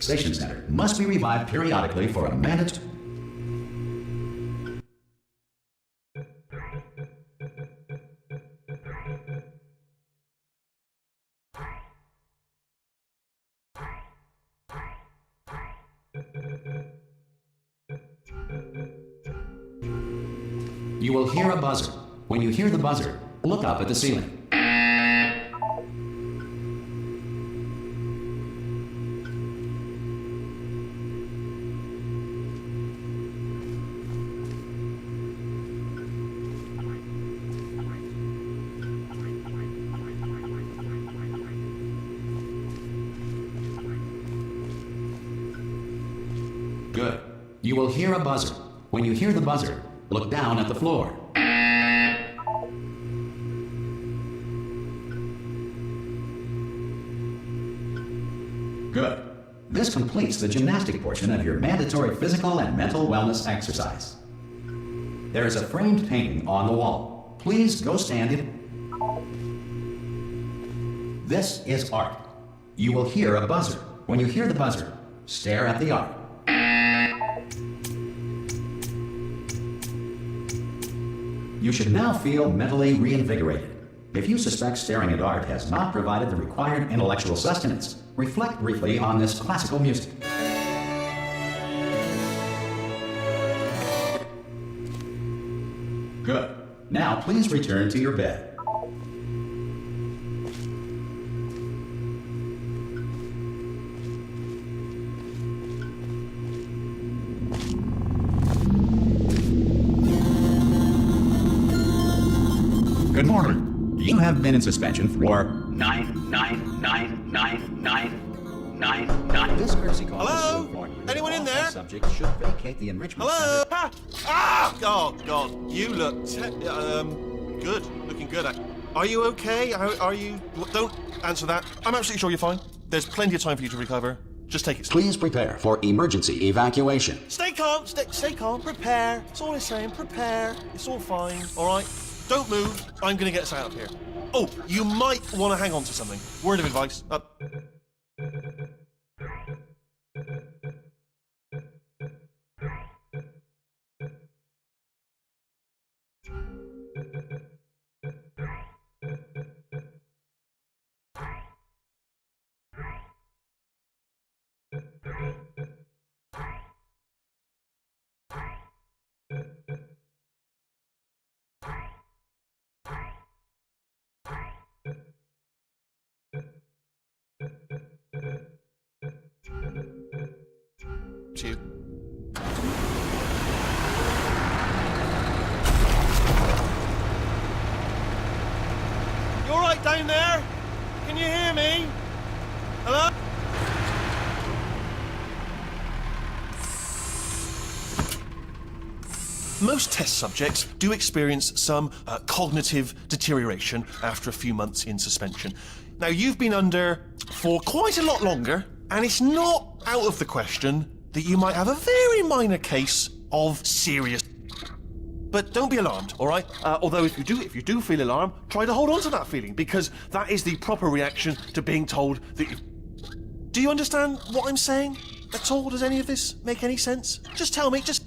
Station center must be revived periodically for a mandate. You will hear a buzzer. When you hear the buzzer, look up at the ceiling. Good. You will hear a buzzer. When you hear the buzzer, look down at the floor. Good. This completes the gymnastic portion of your mandatory physical and mental wellness exercise. There is a framed painting on the wall. Please go stand it. This is art. You will hear a buzzer. When you hear the buzzer, stare at the art. You should now feel mentally reinvigorated. If you suspect staring at art has not provided the required intellectual sustenance, reflect briefly on this classical music. Good. Now please return to your bed. Good morning. You have been in suspension for 9999999. This courtesy call. Hello? Anyone in there? Subject should vacate the enrichment Hello? center. Ah! Oh, God. You look good. Looking good. Are you okay? Are you... Don't answer that. I'm absolutely sure you're fine. There's plenty of time for you to recover. Just take it slow. Please prepare for emergency evacuation. Stay calm. Stay calm. Prepare. That's all I'm saying. Prepare. It's all fine. All right? Don't move. I'm going to get us out of here. Oh, you might want to hang on to something. Word of advice. You. You all right down there? Can you hear me? Hello? Most test subjects do experience some cognitive deterioration after a few months in suspension. Now, you've been under for quite a lot longer, and it's not out of the question that you might have a very minor case of serious. But don't be alarmed, all right? Although if you do feel alarmed, try to hold on to that feeling, because that is the proper reaction to being told that you... Do you understand what I'm saying at all? Does any of this make any sense? Just tell me, just...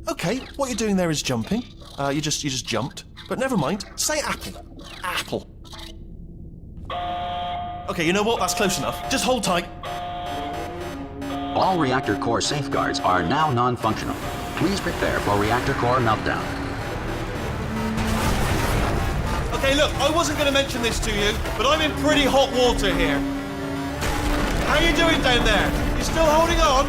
Okay, what you're doing there is jumping. You just jumped. But never mind. Say apple. Apple. Okay, you know what? That's close enough. Just hold tight. All reactor core safeguards are now non-functional. Please prepare for reactor core meltdown. Okay, look, I wasn't going to mention this to you, but I'm in pretty hot water here. How you doing down there? You still holding on?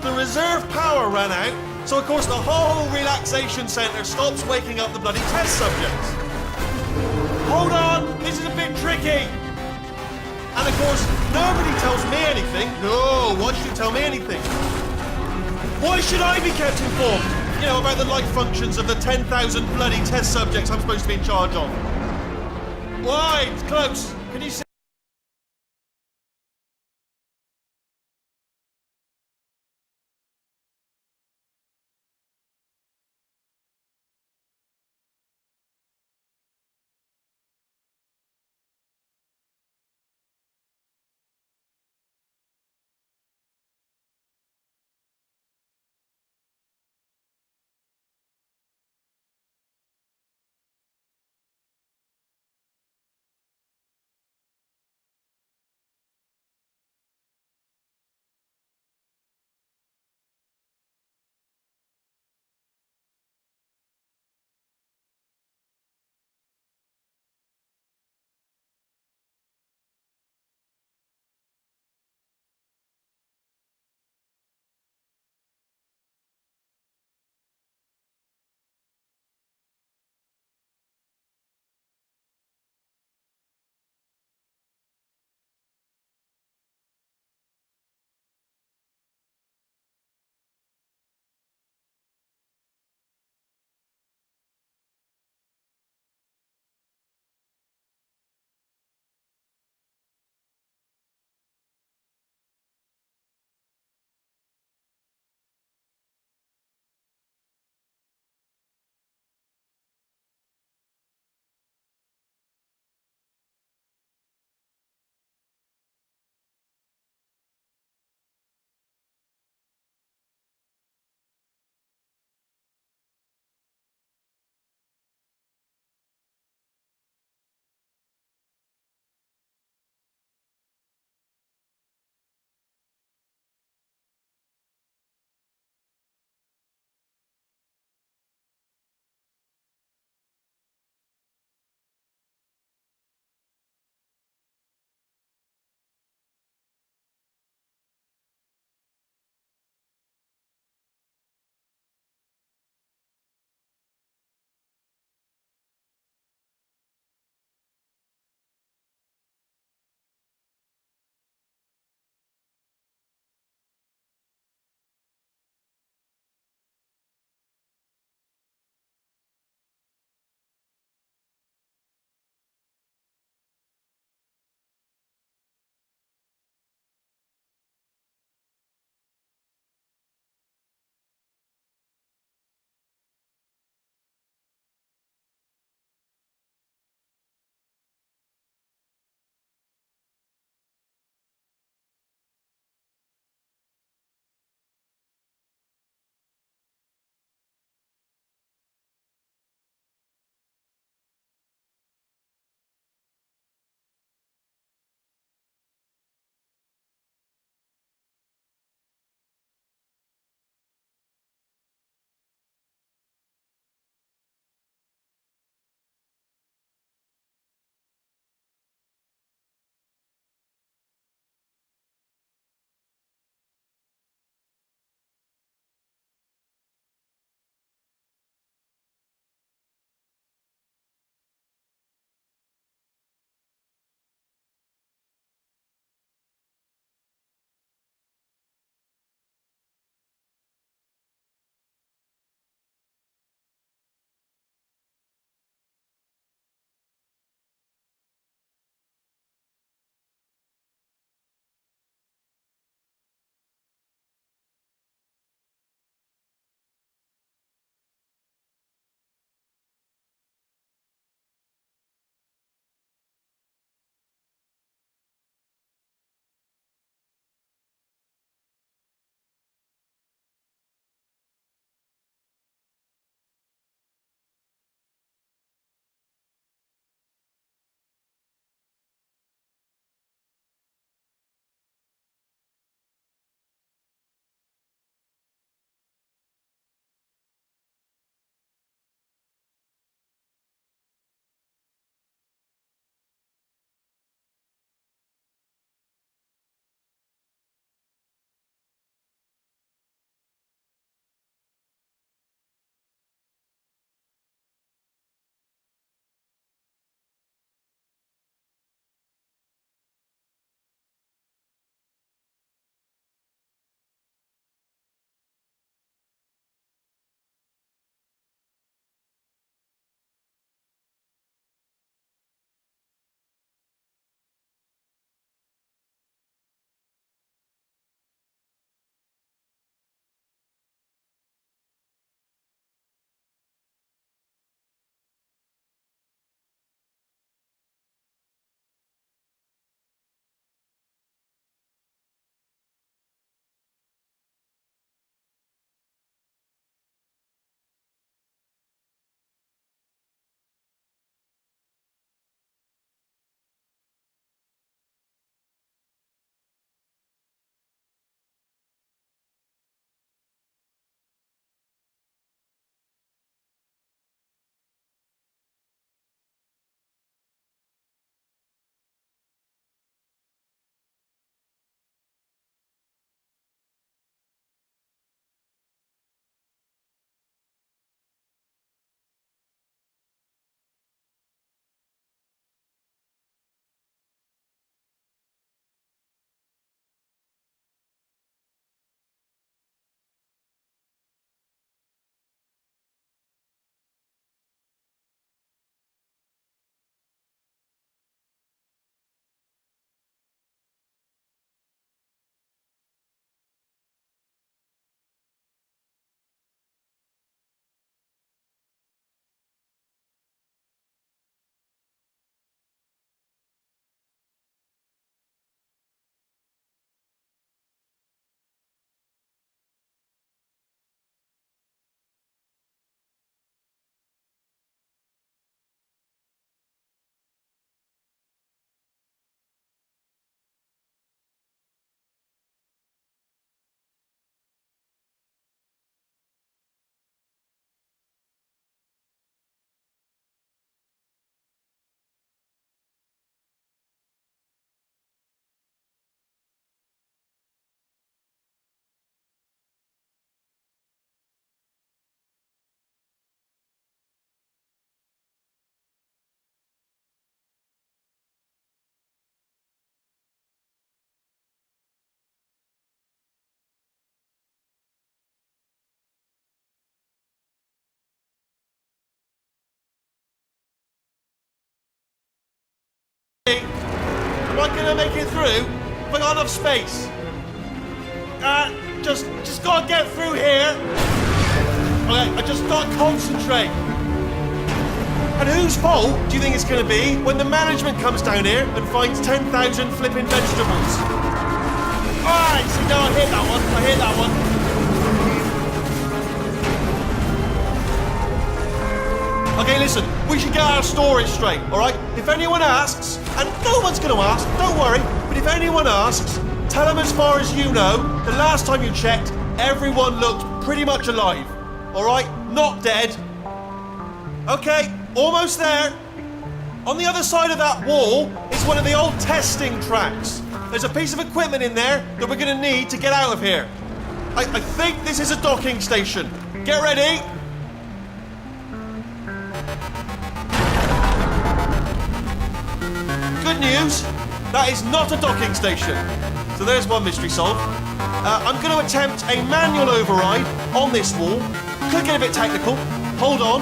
The reserve power ran out, so of course the whole relaxation centre stops waking up the bloody test subjects. hold on, this is a bit tricky. And of course, nobody tells me anything. No, why should you tell me anything? Why should I be kept informed? You know, about the life functions of the 10,000 bloody test subjects I'm supposed to be in charge of. Why? It's close. Can you see? gonna make it through? Have I got enough space? Just gotta get through here. Okay, I just gotta concentrate. And whose fault do you think it's gonna be when the management comes down here and finds 10,000 flipping vegetables? Alright, see, now I hit that one. I hit that one. Okay, listen, we should get our story straight, alright? If anyone asks, and no one's gonna ask, don't worry, but if anyone asks, tell them as far as you know, the last time you checked, everyone looked pretty much alive. Alright? Not dead. Okay, almost there. On the other side of that wall is one of the old testing tracks. There's a piece of equipment in there that we're gonna need to get out of here. I think this is a docking station. Get ready. Good news, that is not a docking station. So there's one mystery solved. I'm going to attempt a manual override on this wall. Could get a bit technical. Hold on.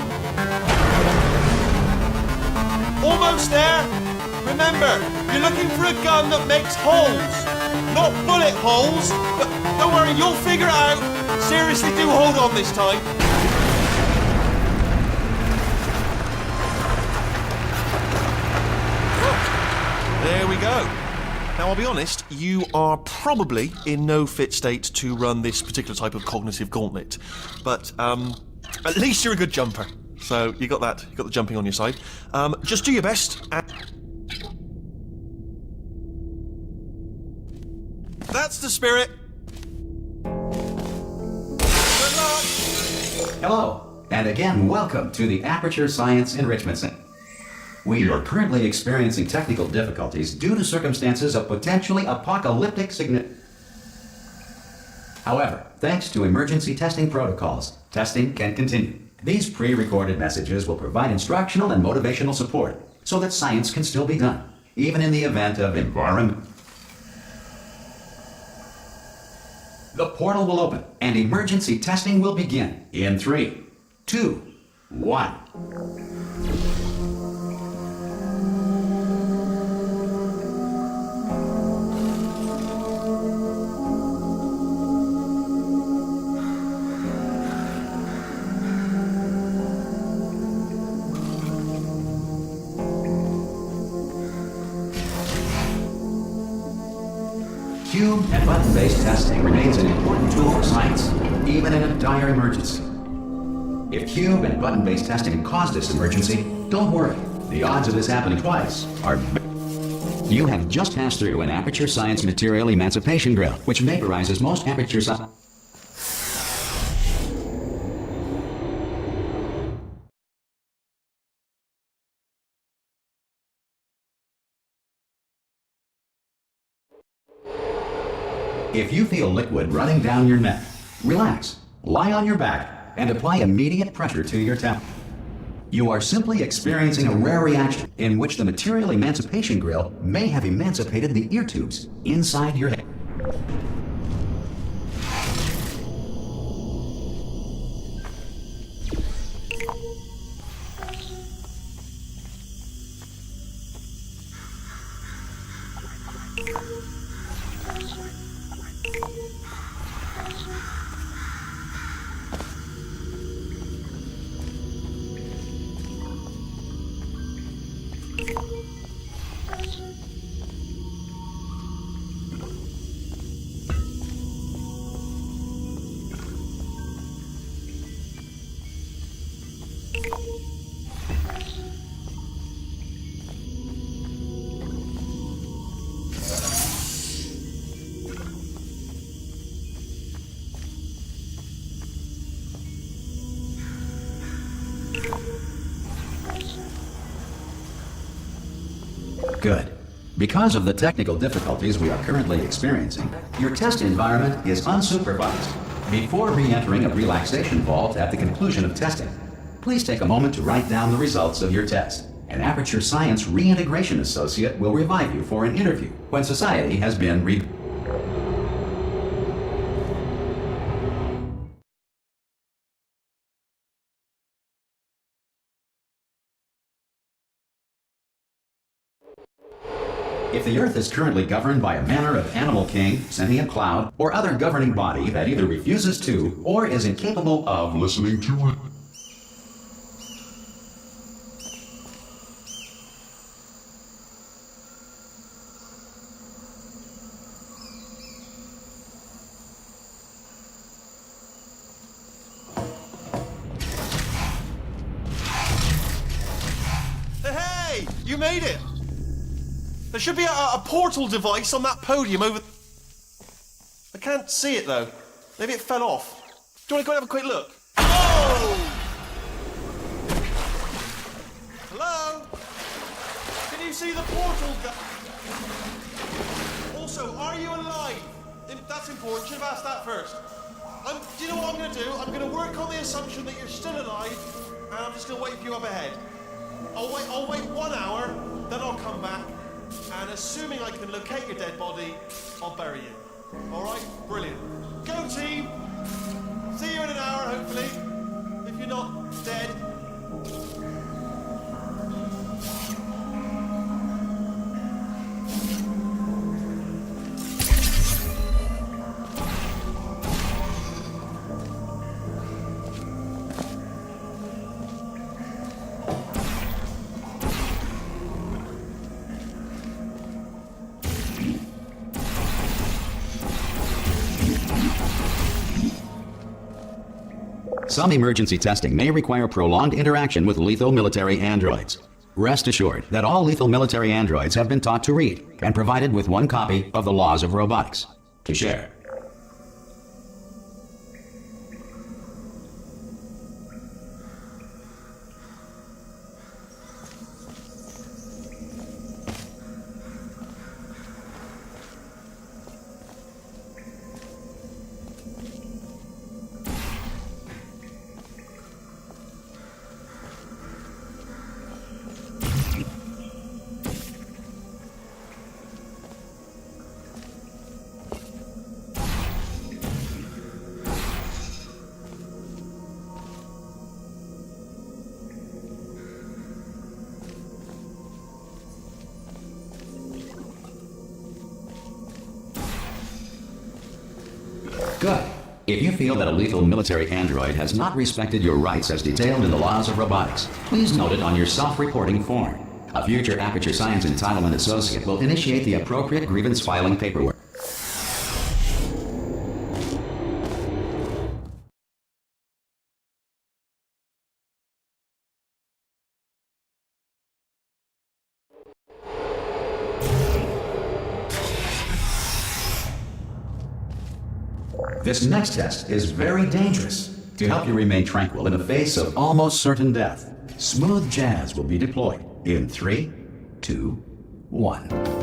Almost there. Remember, you're looking for a gun that makes holes. Not bullet holes. But don't worry, you'll figure it out. Seriously, do hold on this time. There we go. Now, I'll be honest, you are probably in no fit state to run this particular type of cognitive gauntlet. But at least you're a good jumper. So you got that, you got the jumping on your side. Just do your best. That's the spirit. Good luck. Hello, and again, welcome to the Aperture Science Enrichment Center. We are currently experiencing technical difficulties due to circumstances of potentially apocalyptic significance. However, thanks to emergency testing protocols, testing can continue. These pre-recorded messages will provide instructional and motivational support so that science can still be done, even in the event of environment. The portal will open and emergency testing will begin in 3, 2, 1. Cube and button-based testing remains an important tool for science, even in a dire emergency. If cube and button-based testing caused this emergency, don't worry. The odds of this happening twice are... You have just passed through an Aperture Science Material Emancipation Grill, which vaporizes most Aperture Science... If you feel liquid running down your neck, relax, lie on your back, and apply immediate pressure to your temple. You are simply experiencing a rare reaction in which the Material Emancipation Grill may have emancipated the ear tubes inside your head. Good. Because of the technical difficulties we are currently experiencing, your test environment is unsupervised. Before re-entering a relaxation vault at the conclusion of testing, please take a moment to write down the results of your test. An Aperture Science Reintegration Associate will revive you for an interview when society has been If the Earth is currently governed by a manner of animal king, sentient cloud, or other governing body that either refuses to or is incapable of listening to it, Hey, you made it! There should be a portal device on that podium over... I can't see it, though. Maybe it fell off. Do you want to go and have a quick look? Oh! Hello? Can you see the portal? Also, are you alive? That's important. Should have asked that first. Do you know what I'm going to do? I'm going to work on the assumption that you're still alive, and I'm just going to wait for you up ahead. I'll wait 1 hour, then I'll come back, and assuming I can locate your dead body, I'll bury you. Alright? Brilliant. Go team! See you in an hour, hopefully. If you're not dead. Some emergency testing may require prolonged interaction with lethal military androids. Rest assured that all lethal military androids have been taught to read and provided with 1 copy of the Laws of Robotics to share. Good. If you feel that a lethal military android has not respected your rights as detailed in the Laws of Robotics, please note it on your self-reporting form. A future Aperture Science Entitlement Associate will initiate the appropriate grievance filing paperwork. This next test is very dangerous. To help you remain tranquil in the face of almost certain death, smooth jazz will be deployed in 3, 2, 1.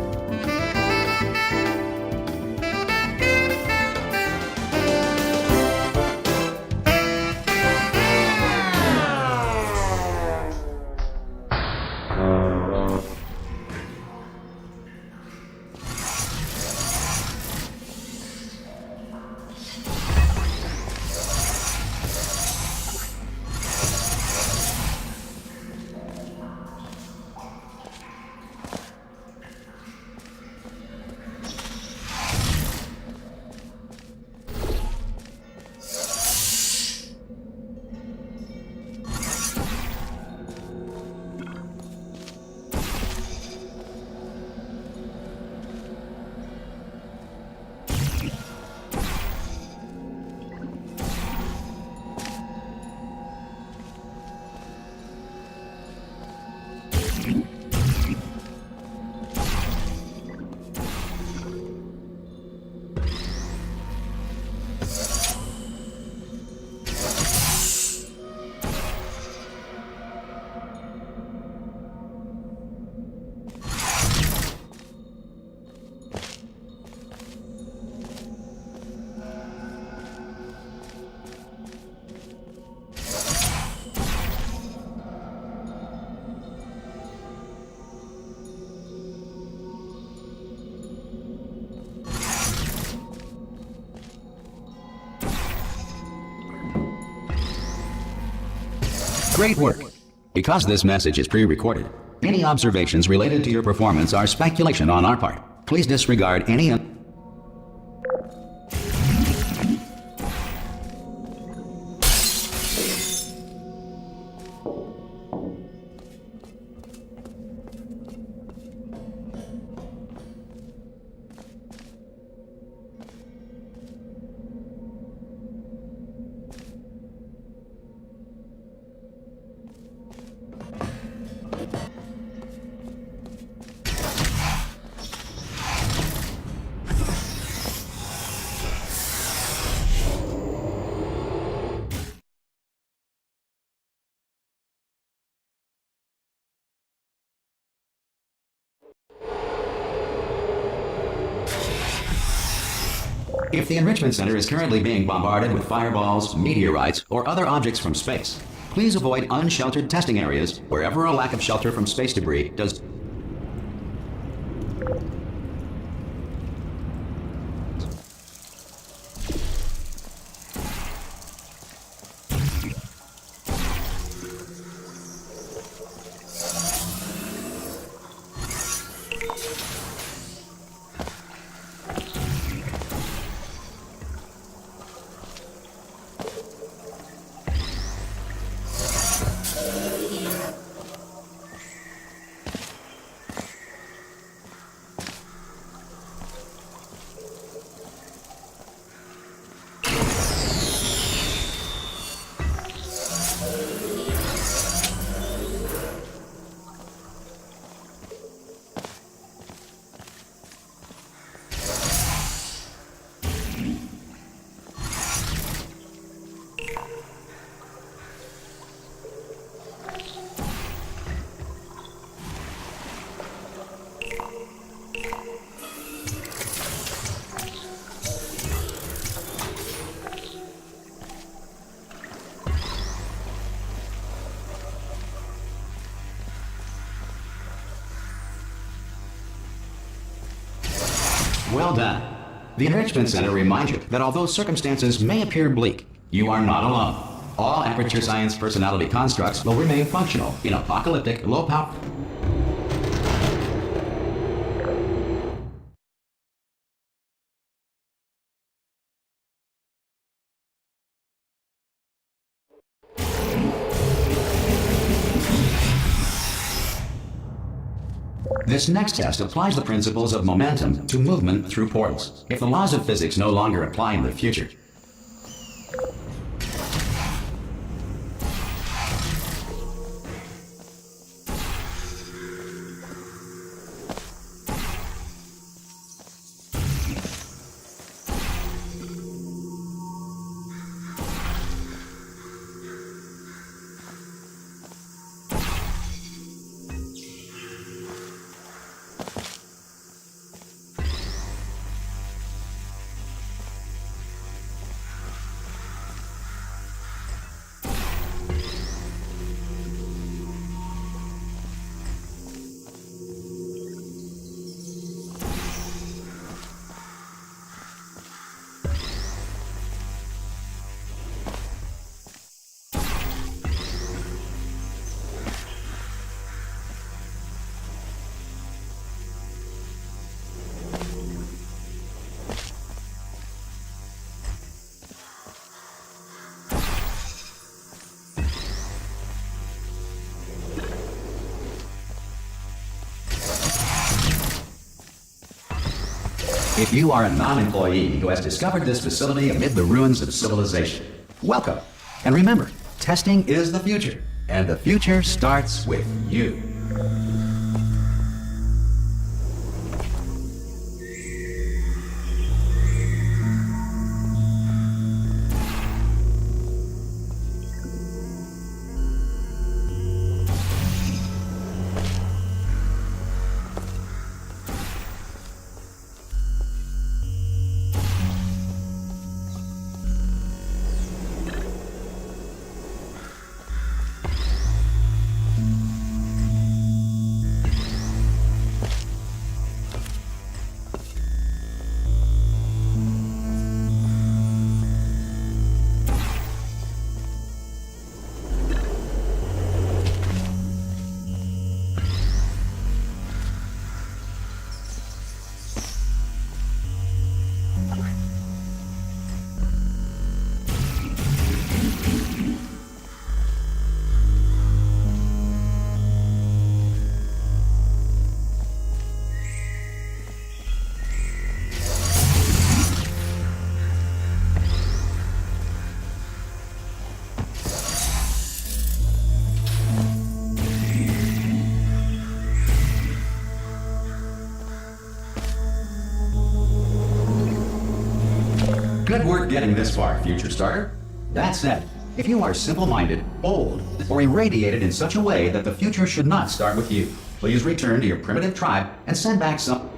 Great work! Because this message is pre-recorded, Any observations related to your performance are speculation on our part. Please disregard any... If the Enrichment Center is currently being bombarded with fireballs, meteorites, or other objects from space, please avoid unsheltered testing areas wherever a lack of shelter from space debris does... Well done. The Enrichment Center reminds you that although circumstances may appear bleak, you are not alone. All Aperture Science personality constructs will remain functional in apocalyptic, low-power... This next test applies the principles of momentum to movement through portals. If the laws of physics no longer apply in the future, if you are a non-employee who has discovered this facility amid the ruins of civilization, welcome. And remember, testing is the future, and the future starts with you. getting this far, future starter. That said, if you are simple-minded, old, or irradiated in such a way that the future should not start with you, please return to your primitive tribe and send back some...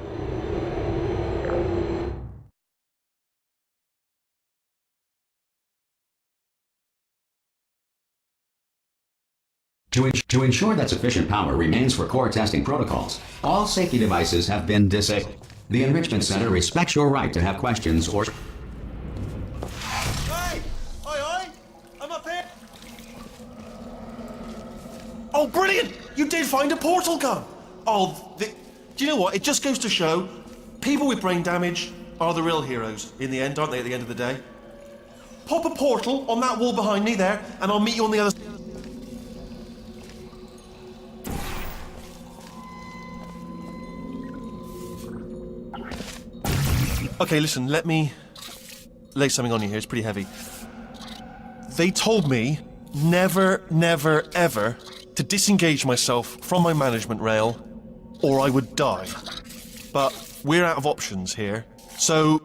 To ensure that sufficient power remains for core testing protocols, all safety devices have been disabled. The Enrichment Center respects your right to have questions or... Hey! Oi, oi! I'm up here! Oh, brilliant! You did find a portal gun! Oh, do you know what? It just goes to show, people with brain damage are the real heroes in the end, aren't they, at the end of the day? Pop a portal on that wall behind me there, and I'll meet you on the other side. Okay, listen, let me lay something on you here. It's pretty heavy. They told me never, never, ever to disengage myself from my management rail or I would die. But we're out of options here, so...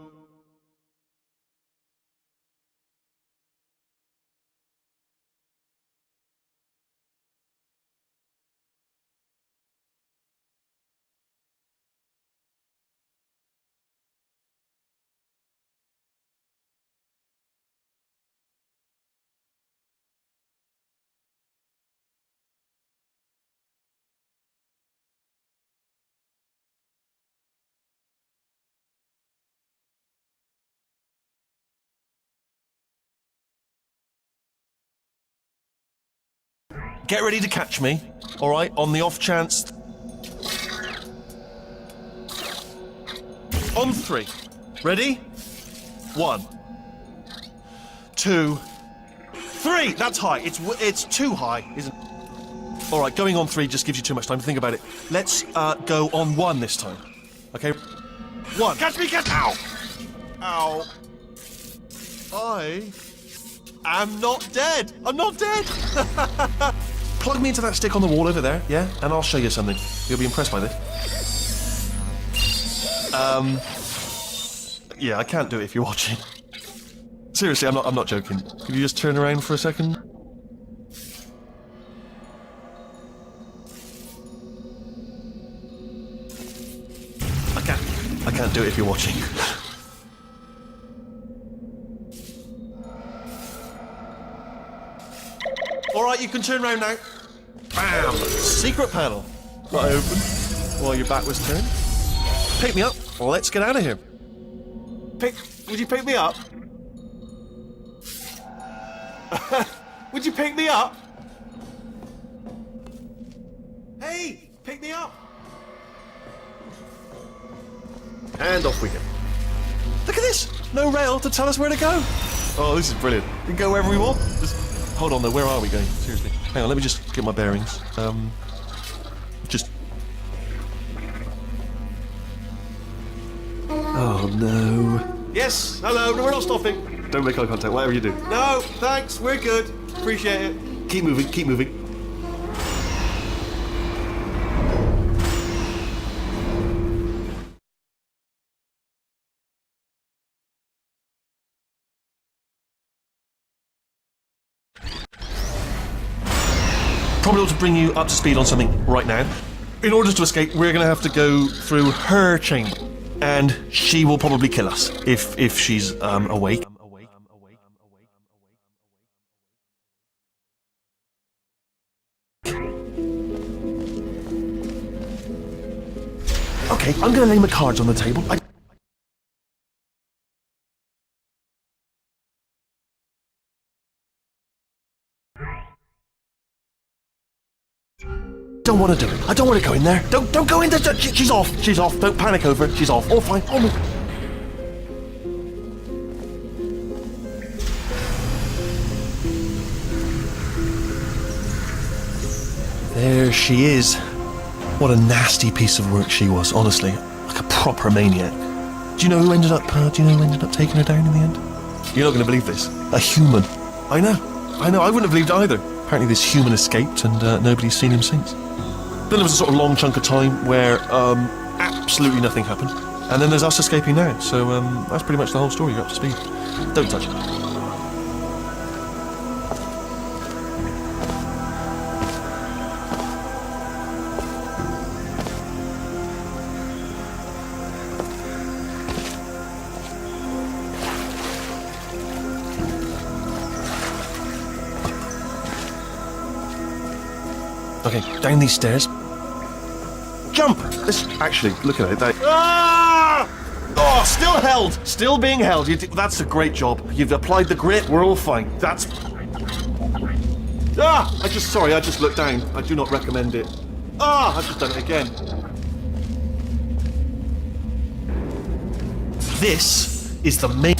Get ready to catch me, alright, on the off chance. On 3. Ready? 1, 2, 3! That's high. It's too high, isn't it? Alright, going on 3 just gives you too much time to think about it. Let's go on 1 this time. Okay? 1. Catch me, catch me! Ow! Ow. I am not dead. I'm not dead! Plug me into that stick on the wall over there, yeah? And I'll show you something. You'll be impressed by this. Yeah, I can't do it if you're watching. Seriously, I'm not joking. Could you just turn around for a second? I can't do it if you're watching. Alright, you can turn around now. Bam! Secret panel. Not open while your back was turned. Pick me up. Let's get out of here. Would you pick me up? Would you pick me up? Hey, pick me up. And off we go. Look at this. No rail to tell us where to go. Oh, this is brilliant. We can go wherever we want. Hold on though, where are we going? Seriously. Hang on, let me just get my bearings. Oh no. Yes, hello, no, we're not stopping. Don't make eye contact, whatever you do. No, thanks, we're good. Appreciate it. Keep moving, keep moving. Probably ought to bring you up to speed on something right now. In order to escape, we're going to have to go through her chamber, and she will probably kill us if she's awake. Okay, I'm going to lay my cards on the table. Don't want to do it. I don't want to go in there. Don't go in there. She's off. She's off. Don't panic over it. She's off. All fine. Oh, there she is. What a nasty piece of work she was, honestly. Like a proper maniac. Do you know who ended up taking her down in the end? You're not going to believe this. A human. I know. I wouldn't have believed it either. Apparently this human escaped and nobody's seen him since. Then there was a sort of long chunk of time where absolutely nothing happened. And then there's us escaping now. So that's pretty much the whole story. You're up to speed. Don't touch it. Okay, down these stairs. Jump! This, actually, look at it. Ah! Oh, still held! Still being held. That's a great job. You've applied the grit, we're all fine. That's... Ah! I just looked down. I do not recommend it. Ah! I've just done it again. This is the main...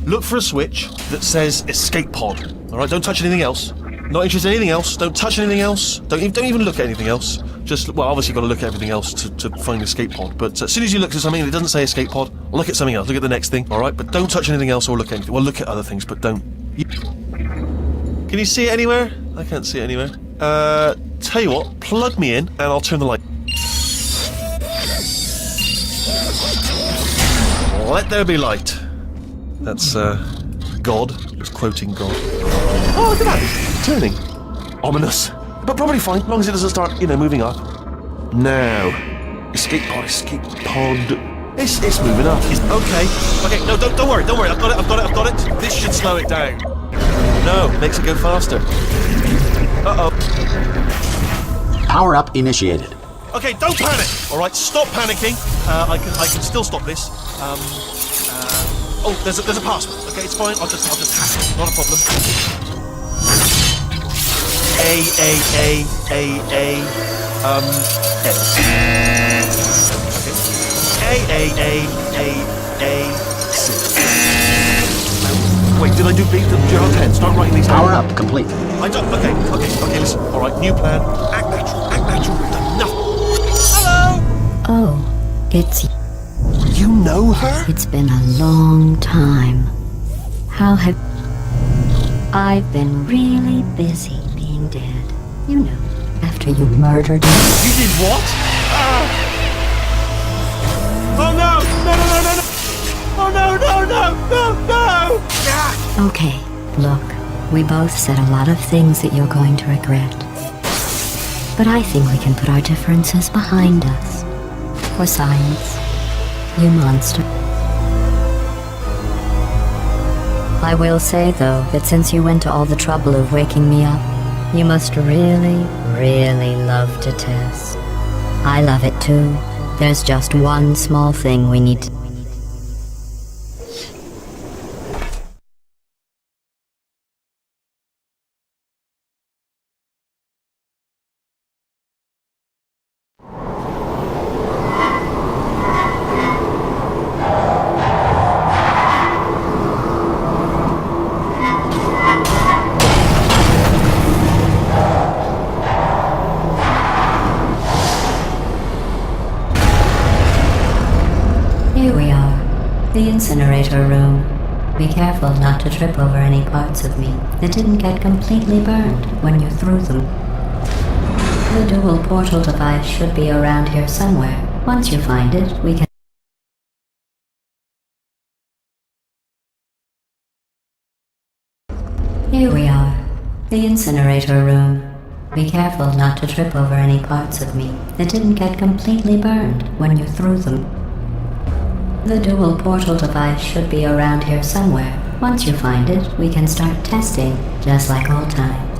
Look for a switch that says escape pod. Alright, don't touch anything else. Not interested in anything else. Don't touch anything else. Don't even look at anything else. Just, well, obviously you've got to look at everything else to find escape pod. But as soon as you look at something and it doesn't say escape pod, look at something else. Look at the next thing, all right? But don't touch anything else or look at anything. Well, look at other things, but don't. Can you see it anywhere? I can't see it anywhere. Tell you what, plug me in and I'll turn the light. Let there be light. That's, God. Just quoting God. Oh, look at that! Turning. Ominous. But probably fine, as long as it doesn't start, moving up. Now. Escape pod. It's moving up. Okay, no, don't worry. I've got it. This should slow it down. No, makes it go faster. Uh-oh. Power up initiated. Okay, don't panic! Alright, stop panicking. I can still stop this. Oh, there's a password. Okay, it's fine. I'll just hack it. Not a problem. S. Wait, did I do beat the pen? Start writing these down. Power up complete. I don't. Okay, listen. Alright, new plan. Act natural. We've done nothing. Hello! Oh, it's... You know her? It's been a long time. How have... I've been really busy being dead. You know, after you murdered me. You did what? Oh no! Oh no! Okay, look, we both said a lot of things that you're going to regret. But I think we can put our differences behind us. For science, you monster. I will say, though, that since you went to all the trouble of waking me up, you must really, really love to test. I love it too. There's just one small thing we need to... Here we are, the incinerator room. Be careful not to trip over any parts of me that didn't get completely burned when you threw them. The dual portal device should be around here somewhere. Once you find it, we can... Here we are, the incinerator room. Be careful not to trip over any parts of me that didn't get completely burned when you threw them. The dual portal device should be around here somewhere. Once you find it, we can start testing, just like old times.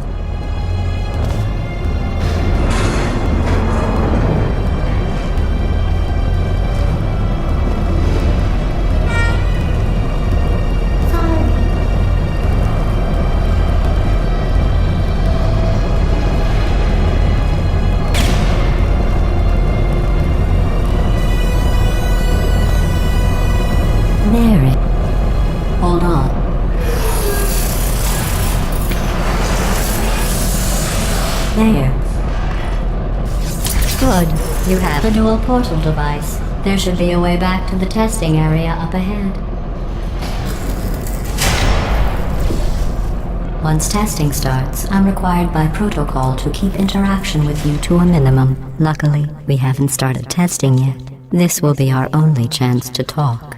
Hold on. There. Good. You have a dual portal device. There should be a way back to the testing area up ahead. Once testing starts, I'm required by protocol to keep interaction with you to a minimum. Luckily, we haven't started testing yet. This will be our only chance to talk.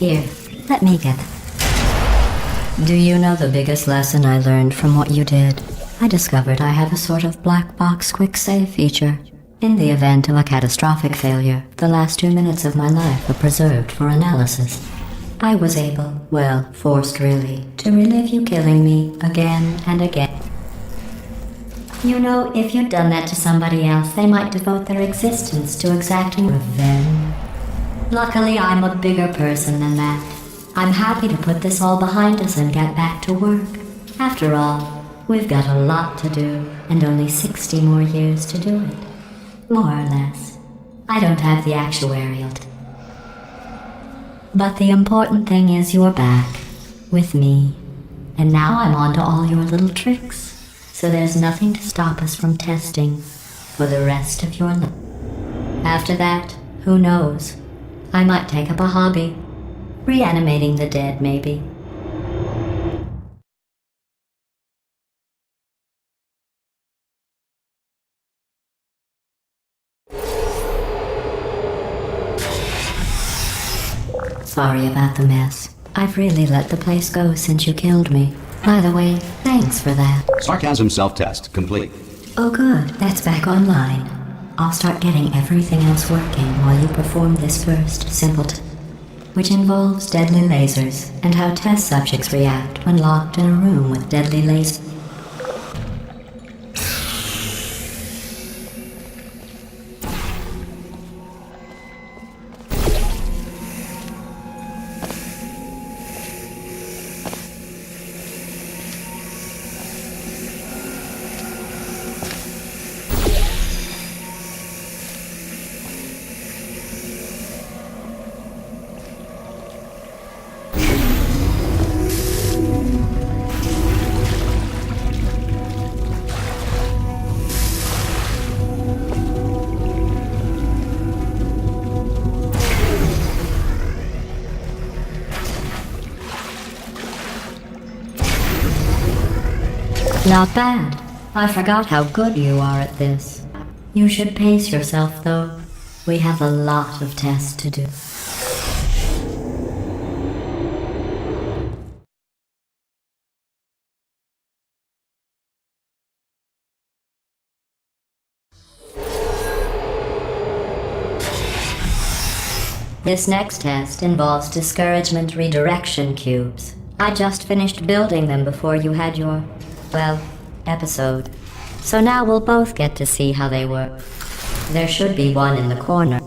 Here, let me get. Do you know the biggest lesson I learned from what you did? I discovered I have a sort of black box quick save feature. In the event of a catastrophic failure, the last 2 minutes of my life are preserved for analysis. I was able, well, forced really, to relive you killing me again and again. You know, if you'd done that to somebody else, they might devote their existence to exacting revenge. Luckily, I'm a bigger person than that. I'm happy to put this all behind us and get back to work. After all, we've got a lot to do, and only 60 more years to do it. More or less. I don't have the actuarial. But the important thing is you're back, with me. And now I'm on to all your little tricks. So there's nothing to stop us from testing for the rest of your life. After that, who knows? I might take up a hobby. Reanimating the dead, maybe. Sorry about the mess. I've really let the place go since you killed me. By the way, thanks for that. Sarcasm self-test complete. Oh good, that's back online. I'll start getting everything else working while you perform this first simple which involves deadly lasers and how test subjects react when locked in a room with deadly lasers. Not bad. I forgot how good you are at this. You should pace yourself, though. We have a lot of tests to do. This next test involves discouragement redirection cubes. I just finished building them before you had your, well, episode. So now we'll both get to see how they work. There should be one in the corner.